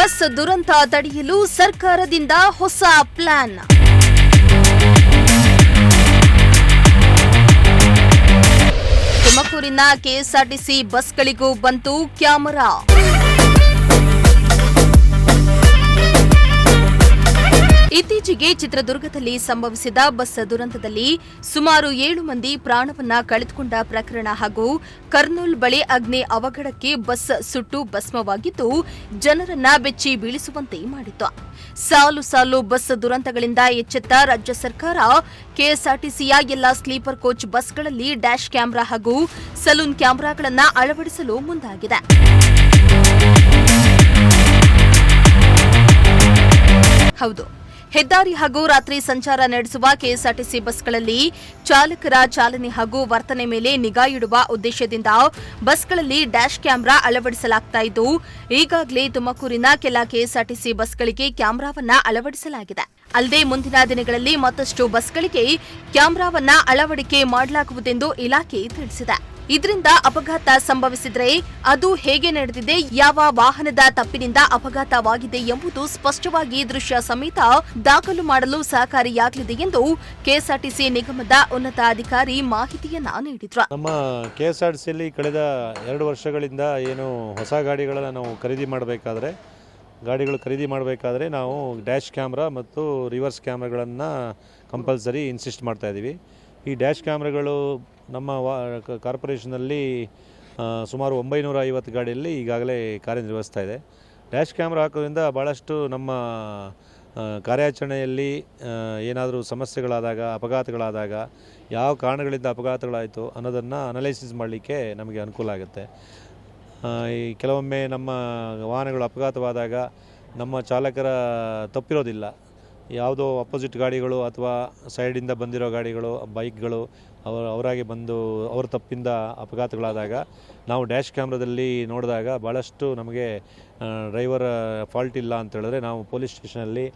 Bus ದುರಂತ ತಡೆಯಲು ಸರ್ಕಾರದಿಂದ ಹೊಸ ಪ್ಲಾನ್. ತುಮಕೂರಿನ ಕೆಎಸ್ಆರ್ಟಿಸಿ ಬಸ್ಗಳಿಗೂ ಬಂತು ಕ್ಯಾಮೆರಾ. ಇತ್ತೀಚೆಗೆ ಚಿತ್ರದುರ್ಗದಲ್ಲಿ ಸಂಭವಿಸಿದ ಬಸ್ ದುರಂತದಲ್ಲಿ ಸುಮಾರು 7 ಮಂದಿ ಪ್ರಾಣವನ್ನ ಕಳೆದುಕೊಂಡ ಪ್ರಕರಣ ಹಾಗೂ ಕರ್ನೂಲ್ ಬಳಿ ಅಗ್ನಿ ಅವಘಡಕ್ಕೆ ಬಸ್ ಸುಟ್ಟು ಭಸ್ಮವಾಗಿದ್ದು ಜನರನ್ನ ಬೆಚ್ಚಿ ಬೀಳಿಸುವಂತೆ ಮಾಡಿತು. ಸಾಲು ಸಾಲು ಬಸ್ ದುರಂತಗಳಿಂದ ಎಚ್ಚೆತ್ತ ರಾಜ್ಯ ಸರ್ಕಾರ ಕೆಎಸ್ಆರ್ಟಿಸಿಯ ಎಲ್ಲಾ ಸ್ಲೀಪರ್ ಕೋಚ್ ಬಸ್ಗಳಲ್ಲಿ ಡ್ಯಾಶ್ ಕ್ಯಾಮೆರಾ ಹಾಗೂ ಸಲೂನ್ ಕ್ಯಾಮೆರಾಗಳನ್ನು ಅಳವಡಿಸಲು ಮುಂದಾಗಿದೆ. ಹೌದು, ಹೆದ್ದಾರಿ ಹಾಗೂ ರಾತ್ರಿ ಸಂಚಾರ ನಡೆಸುವ ಕೆಎಸ್ಆರ್ಟಿಸಿ ಬಸ್ಗಳಲ್ಲಿ ಚಾಲಕರ ಚಾಲನೆ ಹಾಗೂ ವರ್ತನೆ ಮೇಲೆ ನಿಗಾ ಇಡುವ ಉದ್ದೇಶದಿಂದ ಬಸ್ಗಳಲ್ಲಿ ಡ್ಯಾಶ್ ಕ್ಯಾಮೆರಾ ಅಳವಡಿಸಲಾಗುತ್ತಿದ್ದು, ಈಗಾಗಲೇ ತುಮಕೂರಿನ ಕೆಲ ಕೆಎಸ್ಆರ್ಟಿಸಿ ಬಸ್ಗಳಿಗೆ ಕ್ಯಾಮೆರಾವನ್ನ ಅಳವಡಿಸಲಾಗಿದೆ. ಅಲ್ಲದೆ ಮುಂದಿನ ದಿನಗಳಲ್ಲಿ ಮತ್ತಷ್ಟು ಬಸ್ಗಳಿಗೆ ಕ್ಯಾಮೆರಾವನ್ನ ಅಳವಡಿಕೆ ಮಾಡಲಾಗುವುದೆಂದು ಇಲಾಖೆ ತಿಳಿಸಿದೆ. ಇದರಿಂದ ಅಪಘಾತ ಸಂಭವಿಸಿದರೆ ಅದು ಹೇಗೆ ನಡೆದಿದೆ, ಯಾವ ವಾಹನದ ತಪ್ಪಿನಿಂದ ಅಪಘಾತವಾಗಿದೆ ಎಂಬುದು ಸ್ಪಷ್ಟವಾಗಿ ದೃಶ್ಯ ಸಮೇತ ದಾಖಲು ಮಾಡಲು ಸಹಕಾರಿಯಾಗಲಿದೆ ಎಂದು ಕೆಎಸ್ಆರ್ಟಿಸಿ ನಿಗಮದ ಉನ್ನತ ಅಧಿಕಾರಿ ಮಾಹಿತಿಯನ್ನ ನೀಡಿದ್ರು. ನಮ್ಮ ಕೆಎಸ್ಆರ್ಟಿಸಿಯಲ್ಲಿ ಕಳೆದ 2 ವರ್ಷಗಳಿಂದ ಏನು ಹೊಸ ಗಾಡಿಗಳನ್ನು ನಾವು ಖರೀದಿ ಮಾಡಬೇಕಾದ್ರೆ ನಾವು ಡ್ಯಾಶ್ ಕ್ಯಾಮ್ರಾ ಮತ್ತು ರಿವರ್ಸ್ ಕ್ಯಾಮ್ರಾಗಳನ್ನು ಕಂಪಲ್ಸರಿ ಇನ್ಸಿಸ್ಟ್ ಮಾಡ್ತಾ ಇದ್ದೀವಿ. ಈ ಡ್ಯಾಶ್ ಕ್ಯಾಮ್ರಾಗಳು ನಮ್ಮ ಕಾರ್ಪೊರೇಷನಲ್ಲಿ ಸುಮಾರು 950 ಗಾಡಿಯಲ್ಲಿ ಈಗಾಗಲೇ ಕಾರ್ಯನಿರ್ವಹಿಸ್ತಾ ಇದೆ. ಡ್ಯಾಶ್ ಕ್ಯಾಮ್ರಾ ಹಾಕೋದ್ರಿಂದ ಭಾಳಷ್ಟು ನಮ್ಮ ಕಾರ್ಯಾಚರಣೆಯಲ್ಲಿ ಏನಾದರೂ ಸಮಸ್ಯೆಗಳಾದಾಗ, ಅಪಘಾತಗಳಾದಾಗ, ಯಾವ ಕಾರಣಗಳಿಂದ ಅಪಘಾತಗಳಾಯಿತು ಅನ್ನೋದನ್ನು ಅನಲೈಸಿಸ್ ಮಾಡಲಿಕ್ಕೆ ನಮಗೆ ಅನುಕೂಲ ಆಗುತ್ತೆ. ಈ ಕೆಲವೊಮ್ಮೆ ನಮ್ಮ ವಾಹನಗಳು ಅಪಘಾತವಾದಾಗ ನಮ್ಮ ಚಾಲಕರ ತಪ್ಪಿರೋದಿಲ್ಲ. ಯಾವುದೋ ಅಪೋಸಿಟ್ ಗಾಡಿಗಳು ಅಥವಾ ಸೈಡಿಂದ ಬಂದಿರೋ ಗಾಡಿಗಳು, ಬೈಕ್ಗಳು ಅವರಾಗಿ ಬಂದು ಅವ್ರ ತಪ್ಪಿಂದ ಅಪಘಾತಗಳಾದಾಗ ನಾವು ಡ್ಯಾಶ್ ಕ್ಯಾಮ್ರಾದಲ್ಲಿ ನೋಡಿದಾಗ ಭಾಳಷ್ಟು ನಮಗೆ ಡ್ರೈವರ್ ಫಾಲ್ಟ್ ಇಲ್ಲ ಅಂತ ಹೇಳಿದ್ರೆ ನಾವು ಪೊಲೀಸ್ ಸ್ಟೇಷನಲ್ಲಿ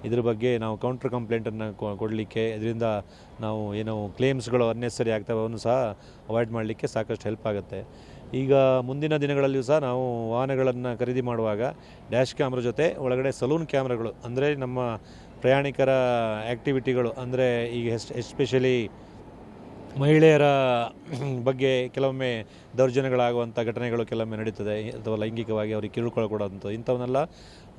ಇದ್ರ ಬಗ್ಗೆ ನಾವು ಕೌಂಟರ್ ಕಂಪ್ಲೇಂಟನ್ನು ಕೊಡಲಿಕ್ಕೆ, ಇದರಿಂದ ನಾವು ಏನು ಕ್ಲೇಮ್ಸ್ಗಳು ಅನ್ನೆಸರಿ ಆಗ್ತವೆ ಅವನ್ನು ಸಹ ಅವಾಯ್ಡ್ ಮಾಡಲಿಕ್ಕೆ ಸಾಕಷ್ಟು ಹೆಲ್ಪ್ ಆಗುತ್ತೆ. ಈಗ ಮುಂದಿನ ದಿನಗಳಲ್ಲಿಯೂ ಸಹ ನಾವು ವಾಹನಗಳನ್ನು ಖರೀದಿ ಮಾಡುವಾಗ ಡ್ಯಾಶ್ ಕ್ಯಾಮ್ರಾ ಜೊತೆ ಒಳಗಡೆ ಸಲೂನ್ ಕ್ಯಾಮ್ರಾಗಳು, ಅಂದರೆ ನಮ್ಮ ಪ್ರಯಾಣಿಕರ ಆ್ಯಕ್ಟಿವಿಟಿಗಳು, ಅಂದರೆ ಈಗ ಎಸ್ಪೆಷಲಿ ಮಹಿಳೆಯರ ಬಗ್ಗೆ ಕೆಲವೊಮ್ಮೆ ದೌರ್ಜನ್ಯಗಳಾಗುವಂಥ ಘಟನೆಗಳು ಕೆಲವೊಮ್ಮೆ ನಡೀತದೆ, ಅಥವಾ ಲೈಂಗಿಕವಾಗಿ ಅವ್ರಿಗೆ ಕಿರುಕುಳ ಕೊಡೋಂಥ ಇಂಥವನ್ನೆಲ್ಲ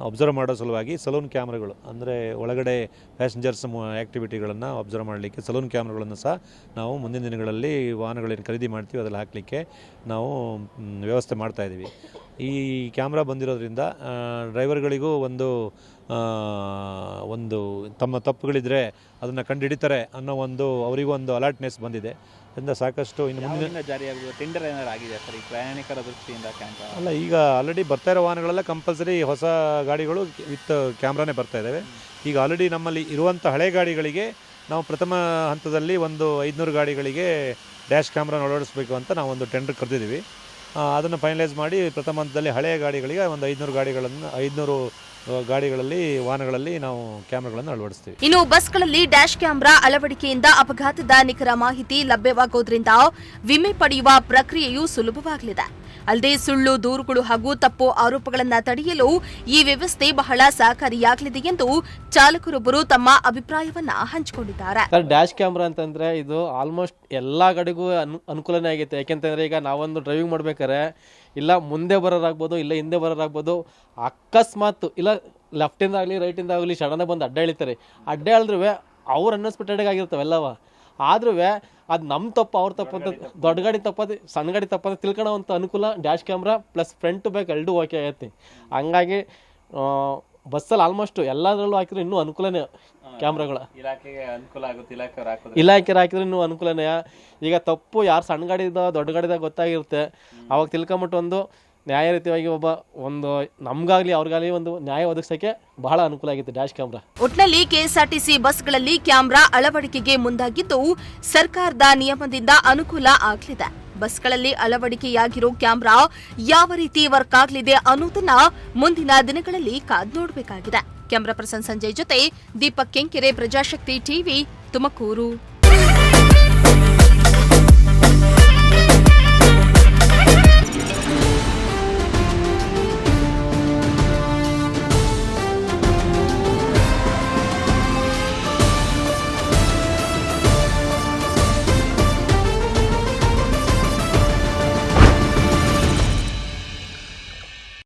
ಅಬ್ಸರ್ವ್ ಮಾಡೋ ಸಲುವಾಗಿ ಸಲೂನ್ ಕ್ಯಾಮ್ರಾಗಳು, ಅಂದರೆ ಒಳಗಡೆ ಪ್ಯಾಸೆಂಜರ್ಸ್ ಆ್ಯಕ್ಟಿವಿಟಿಗಳನ್ನು ಅಬ್ಸರ್ವ್ ಮಾಡಲಿಕ್ಕೆ ಸಲೂನ್ ಕ್ಯಾಮ್ರಾಗಳನ್ನು ಸಹ ನಾವು ಮುಂದಿನ ದಿನಗಳಲ್ಲಿ ವಾಹನಗಳನ್ನು ಖರೀದಿ ಮಾಡ್ತೀವಿ ಅದರಲ್ಲಿ ಹಾಕಲಿಕ್ಕೆ ನಾವು ವ್ಯವಸ್ಥೆ ಮಾಡ್ತಾಯಿದ್ದೀವಿ. ಈ ಕ್ಯಾಮ್ರಾ ಬಂದಿರೋದ್ರಿಂದ ಡ್ರೈವರ್ಗಳಿಗೂ ಒಂದು ತಮ್ಮ ತಪ್ಪುಗಳಿದ್ದರೆ ಅದನ್ನು ಕಂಡುಹಿಡಿತಾರೆ ಅನ್ನೋ ಅವರಿಗೂ ಒಂದು ಅಲರ್ಟ್ನೆಸ್ ಬಂದಿದೆ. ಅದರಿಂದ ಸಾಕಷ್ಟು ಇನ್ನು ಮುಂದಿನ ಜಾರಿಯಾಗುವುದು ಟೆಂಡರ್ ಏನಾರು ಆಗಿದೆ ಸರ್ ಈ ಪ್ರಯಾಣಿಕರ ದೃಷ್ಟಿಯಿಂದ ಕ್ಯಾಮ್ರಾ? ಅಲ್ಲ, ಈಗ ಆಲ್ರೆಡಿ ಬರ್ತಾ ಇರೋ ವಾಹನಗಳೆಲ್ಲ ಕಂಪಲ್ಸರಿ ಹೊಸ ಗಾಡಿಗಳು ವಿತ್ ಕ್ಯಾಮ್ರಾನೇ ಬರ್ತಾ ಇದ್ದಾವೆ. ಈಗ ಆಲ್ರೆಡಿ ನಮ್ಮಲ್ಲಿ ಇರುವಂಥ ಹಳೆ ಗಾಡಿಗಳಿಗೆ ನಾವು ಪ್ರಥಮ ಹಂತದಲ್ಲಿ 500 ಗಾಡಿಗಳಿಗೆ ಡ್ಯಾಶ್ ಕ್ಯಾಮ್ರಾನ ಅಳವಡಿಸಬೇಕು ಅಂತ ನಾವು ಒಂದು ಟೆಂಡರ್ ಕರೆದಿದ್ದೀವಿ. ಅದನ್ನು ಫೈನಲೈಸ್ ಮಾಡಿ ಪ್ರಥಮ ಹಂತದಲ್ಲಿ ಹಳೆಯ ಗಾಡಿಗಳಿಗೆ 500 ಗಾಡಿಗಳಲ್ಲಿ ವಾಹನಗಳಲ್ಲಿ ನಾವು ಕ್ಯಾಮೆರಾಗಳನ್ನು ಅಳವಡಿಸ್ತೀವಿ. ಇನ್ನು ಬಸ್ಗಳಲ್ಲಿ ಡ್ಯಾಶ್ ಕ್ಯಾಮೆರಾ ಅಳವಡಿಕೆಯಿಂದ ಅಪಘಾತದ ನಿಖರ ಮಾಹಿತಿ ಲಭ್ಯವಾಗುವುದರಿಂದ ವಿಮೆ ಪಡೆಯುವ ಪ್ರಕ್ರಿಯೆಯು ಸುಲಭವಾಗಲಿದೆ. ಅಲ್ಲದೆ ಸುಳ್ಳು ದೂರುಗಳು ಹಾಗೂ ತಪ್ಪು ಆರೋಪಗಳನ್ನು ತಡೆಯಲು ಈ ವ್ಯವಸ್ಥೆ ಬಹಳ ಸಹಕಾರಿಯಾಗಲಿದೆ ಎಂದು ಚಾಲಕರೊಬ್ಬರು ತಮ್ಮ ಅಭಿಪ್ರಾಯವನ್ನ ಹಂಚಿಕೊಂಡಿದ್ದಾರೆ. ಡ್ಯಾಶ್ ಕ್ಯಾಮ್ರಾ ಅಂತಂದ್ರೆ ಇದು ಆಲ್ಮೋಸ್ಟ್ ಎಲ್ಲಾ ಕಡೆಗೂ ಅನುಕೂಲನೇ ಆಗೈತೆ. ಯಾಕೆಂತಂದ್ರೆ ಈಗ ನಾವೊಂದು ಡ್ರೈವಿಂಗ್ ಮಾಡ್ಬೇಕಾರೆ ಇಲ್ಲ ಮುಂದೆ ಬರೋರಾಗ್ಬೋದು, ಇಲ್ಲ ಹಿಂದೆ ಬರೋರಾಗ್ಬೋದು, ಅಕಸ್ಮಾತ್ ಇಲ್ಲ ಲೆಫ್ಟಿಂದ ಆಗಲಿ ರೈಟಿಂದ ಆಗಲಿ ಸಡನ್ ಬಂದು ಅಡ್ಡ ಎಳಿತಾರೆ. ಅಡ್ಡ ಎಳೆದ್ರೂ ಅವ್ರು ಅನ್ಎಕ್ಸ್ಪೆಕ್ಟೆಡ್ ಆಗಿರ್ತವೆಲ್ಲವ. ಆದ್ರೂ ಅದು ನಮ್ಮ ತಪ್ಪು ಅವ್ರ ತಪ್ಪು ಅಂತ, ದೊಡ್ಡ ಗಾಡಿ ತಪ್ಪದು ಸಣ್ಣ ಗಾಡಿ ತಪ್ಪದು ತಿಳ್ಕೊಳ್ಳೋವಂಥ ಅನುಕೂಲ dash camera plus front to back ಎರಡೂ ಓಕೆ ಆಗೈತಿ. ಹಂಗಾಗಿ ಬಸ್ಸಲ್ಲಿ ಆಲ್ಮೋಸ್ಟ್ ಎಲ್ಲದರಲ್ಲೂ ಹಾಕಿದ್ರೆ ಇನ್ನೂ ಅನುಕೂಲನೇ ಕ್ಯಾಮ್ರಾಗಳ. ಇಲಾಖೆಗೆ ಅನುಕೂಲ ಆಗುತ್ತೆ, ಇಲಾಖೆ ಹಾಕಿದ್ರೆ ಇನ್ನೂ ಅನುಕೂಲನೇ. ಈಗ ತಪ್ಪು ಯಾರು ಸಣ್ಣ ಗಾಡಿದ ದೊಡ್ಡ ಗಾಡಿದಾಗ ಗೊತ್ತಾಗಿರುತ್ತೆ, ಅವಾಗ ತಿಳ್ಕೊಂಬಿಟ್ಟು ನ್ಯಾಯ ರೀತಿಯಾಗಿ ನಮ್ಗಾಗ್ಲಿ ಅವ್ರಿಗಾಗಲಿ ಒಂದು ನ್ಯಾಯ ಒದಗಿಸಕ್ಕೆ ಬಹಳ ಅನುಕೂಲ ಆಗಿದೆ ಡ್ಯಾಶ್ ಕ್ಯಾಮ್ರಾ. ಒಟ್ನಲ್ಲಿ ಕೆಎಸ್ಆರ್ಟಿಸಿ ಬಸ್ಗಳಲ್ಲಿ ಕ್ಯಾಮೆರಾ ಅಳವಡಿಕೆಗೆ ಮುಂದಾಗಿದ್ದು ಸರ್ಕಾರದ ನಿಯಮದಿಂದ ಅನುಕೂಲ ಆಗಲಿದೆ. ಬಸ್ಗಳಲ್ಲಿ ಅಳವಡಿಕೆಯಾಗಿರೋ ಕ್ಯಾಮೆರಾ ಯಾವ ರೀತಿ ವರ್ಕ್ ಆಗಲಿದೆ ಅನ್ನೋದನ್ನ ಮುಂದಿನ ದಿನಗಳಲ್ಲಿ ಕಾದು ನೋಡಬೇಕಾಗಿದೆ. ಕ್ಯಾಮೆರಾ ಪರ್ಸನ್ ಸಂಜಯ್ ಜೊತೆ ದೀಪಕ್ ಕೆಂಕೆರೆ, ಪ್ರಜಾಶಕ್ತಿ ಟಿವಿ, ತುಮಕೂರು.